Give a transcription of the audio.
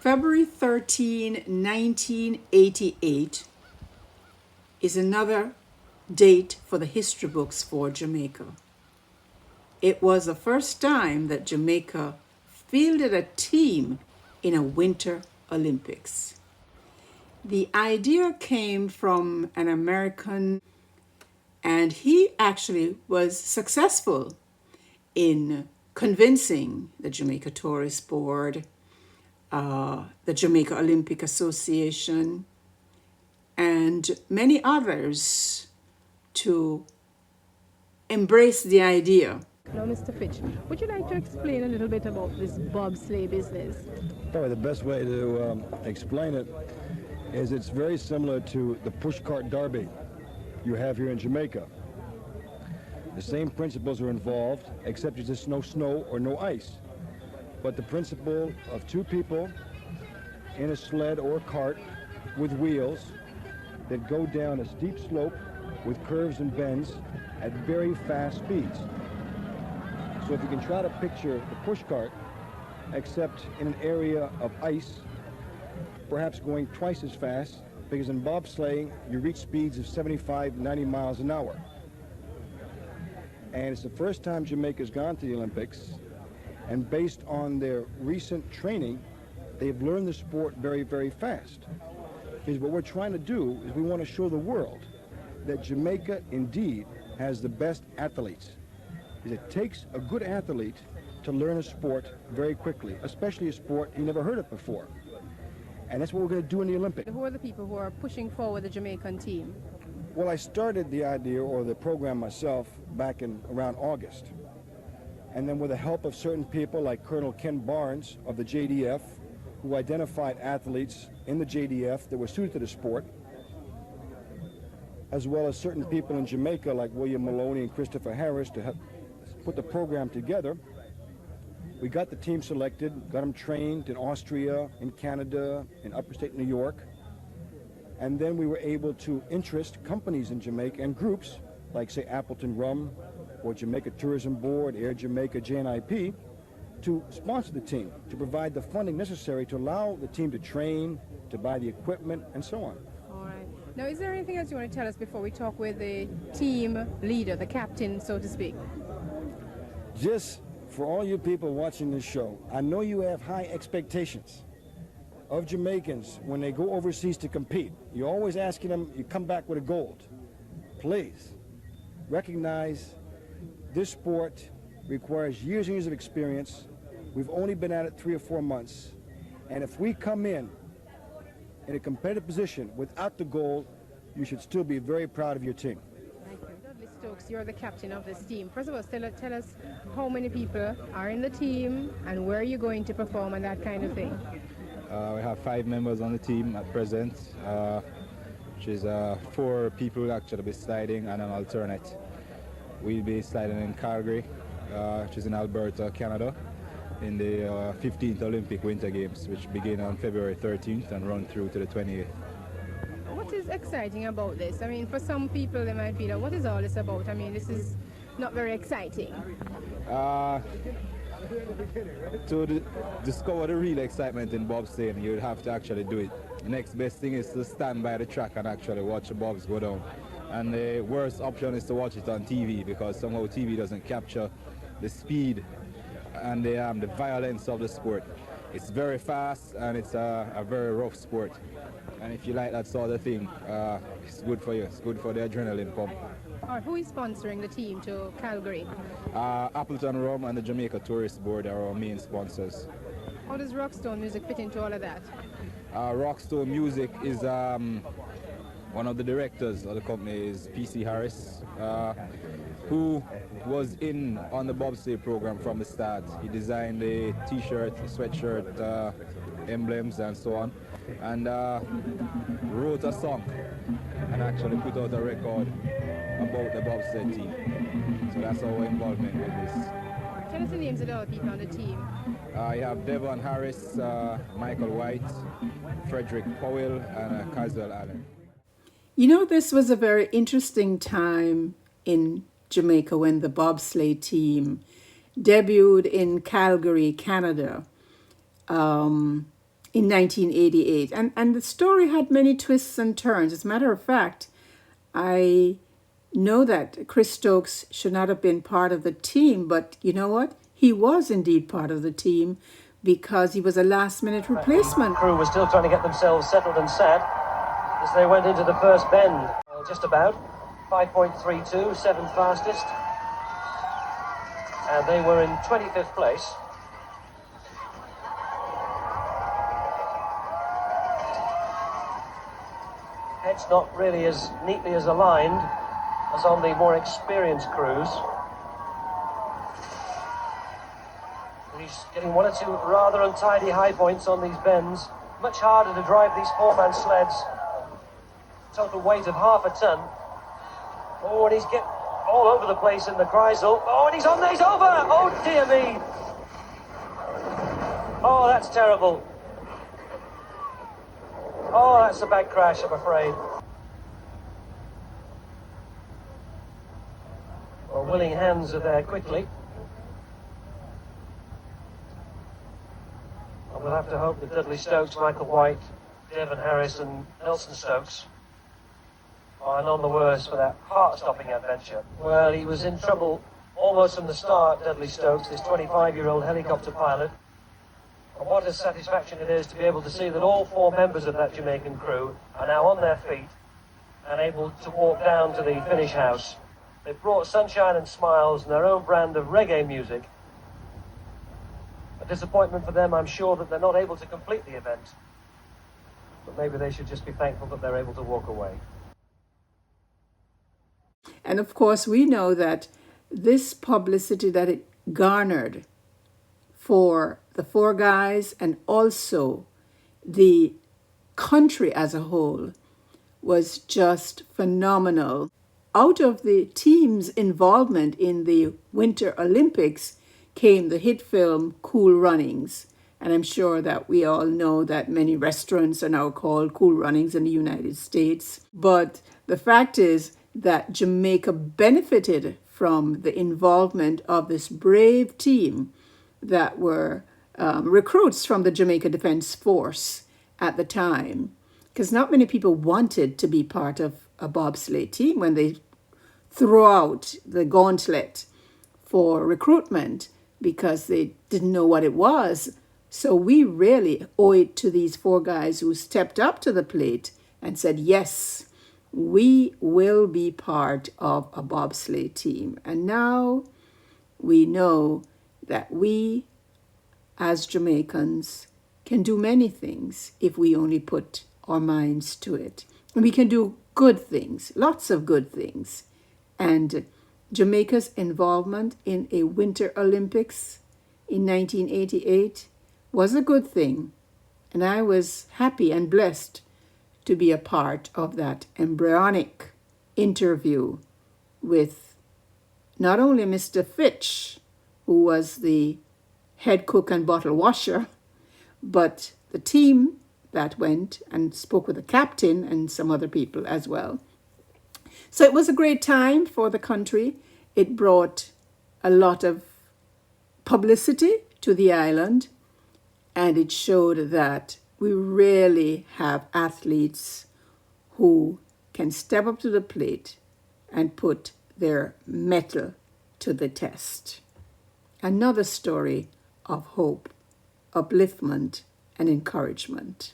February 13, 1988 is another date for the history books for Jamaica. It was the first time that Jamaica fielded a team in a Winter Olympics. The idea came from an American, and he actually was successful in convincing the Jamaica Tourist Board, the Jamaica Olympic Association, and many others to embrace the idea. Now, Mr. Fitch, would you like to explain a little bit about this bobsleigh business? Probably the best way to explain it is it's very similar to the pushcart derby you have here in Jamaica. The same principles are involved, except there's just no snow or no ice. But the principle of two people in a sled or cart with wheels that go down a steep slope with curves and bends at very fast speeds. So if you can try to picture the pushcart, except in an area of ice, perhaps going twice as fast, because in bobsleighing, you reach speeds of 75, 90 miles an hour. And it's the first time Jamaica's gone to the Olympics, and based on their recent training, they've learned the sport very, very fast. Because what we're trying to do is we want to show the world that Jamaica indeed has the best athletes. It takes a good athlete to learn a sport very quickly, especially a sport you never heard of before. And that's what we're going to do in the Olympics. Who are the people who are pushing forward the Jamaican team? Well, I started the idea or the program myself back in around August. And then with the help of certain people like Colonel Ken Barnes of the JDF, who identified athletes in the JDF that were suited to the sport, as well as certain people in Jamaica like William Maloney and Christopher Harris to help put the program together. We got the team selected, got them trained in Austria, in Canada, in upstate New York. And then we were able to interest companies in Jamaica and groups like, say, Appleton Rum or Jamaica Tourism Board, Air Jamaica, JNIP, to sponsor the team, to provide the funding necessary to allow the team to train, to buy the equipment, and so on. All right. Now, is there anything else you want to tell us before we talk with the team leader, the captain, so to speak? Just for all you people watching this show, I know you have high expectations of Jamaicans when they go overseas to compete. You're always asking them, you come back with a gold. Please recognize this sport requires years and years of experience. We've only been at it 3 or 4 months. And if we come in a competitive position without the gold, you should still be very proud of your team. Thank you. Dudley Stokes, you're the captain of this team. First of all, tell us how many people are in the team and where you're going to perform and that kind of thing. We have 5 members on the team at present, which is 4 people who actually be sliding and an alternate. We'll be sliding in Calgary, which is in Alberta, Canada, in the 15th Olympic Winter Games, which begin on February 13th and run through to the 28th. What is exciting about this? I mean, for some people, they might be like, what is all this about? I mean, this is not very exciting. To discover the real excitement in bobsleighing, you would have to actually do it. The next best thing is to stand by the track and actually watch the bobs go down. And the worst option is to watch it on TV, because somehow TV doesn't capture the speed and the violence of the sport. It's very fast and it's a very rough sport. And if you like that sort of thing, it's good for you. It's good for the adrenaline pump. Or who is sponsoring the team to Calgary? Appleton Rum and the Jamaica Tourist Board are our main sponsors. How does Rockstone Music fit into all of that? Rockstone Music is one of the directors of the company is P.C. Harris, who was in on the bobsleigh program from the start. He designed the t-shirt, sweatshirt, emblems and so on, and wrote a song and actually put out a record about the bobsled team. So that's our involvement with this. Tell us the names of the other people on the team. You have Devon Harris, Michael White, Frederick Powell, and Caswell Allen. You know, this was a very interesting time in Jamaica when the bobsleigh team debuted in Calgary, Canada. in 1988. And the story had many twists and turns. As a matter of fact, I know that Chris Stokes should not have been part of the team, but you know what? He was indeed part of the team because he was a last-minute replacement. The crew was still trying to get themselves settled and set as they went into the first bend. Well, just about 5.32, seventh fastest, and they were in 25th place. Heads not really as neatly as aligned as on the more experienced crews. And he's getting one or two rather untidy high points on these bends. Much harder to drive these four-man sleds. Total weight of half a ton. Oh, and he's getting all over the place in the Kreisel. Oh, and he's on there, he's over! Oh, dear me! Oh, that's terrible. Oh, that's a bad crash, I'm afraid. Well, willing hands are there quickly. And we'll have to hope that Dudley Stokes, Michael White, Devon Harris and Nelson Stokes are none the worse for that heart-stopping adventure. Well, he was in trouble almost from the start, Dudley Stokes, this 25-year-old helicopter pilot. And what a satisfaction it is to be able to see that all four members of that Jamaican crew are now on their feet and able to walk down to the finish house. They've brought sunshine and smiles and their own brand of reggae music. A disappointment for them, I'm sure, that they're not able to complete the event. But maybe they should just be thankful that they're able to walk away. And of course, we know that this publicity that it garnered for the four guys and also the country as a whole was just phenomenal. Out of the team's involvement in the Winter Olympics came the hit film Cool Runnings. And I'm sure that we all know that many restaurants are now called Cool Runnings in the United States. But the fact is that Jamaica benefited from the involvement of this brave team that were recruits from the Jamaica Defense Force at the time, because not many people wanted to be part of a bobsleigh team when they threw out the gauntlet for recruitment because they didn't know what it was. So we really owe it to these four guys who stepped up to the plate and said, yes, we will be part of a bobsleigh team. And now we know that we, as Jamaicans, can do many things if we only put our minds to it. And we can do good things, lots of good things. And Jamaica's involvement in a Winter Olympics in 1988 was a good thing. And I was happy and blessed to be a part of that embryonic interview with not only Mr. Fitch, who was the head cook and bottle washer, but the team that went and spoke with the captain and some other people as well. So it was a great time for the country. It brought a lot of publicity to the island, and it showed that we really have athletes who can step up to the plate and put their mettle to the test. Another story of hope, upliftment, and encouragement.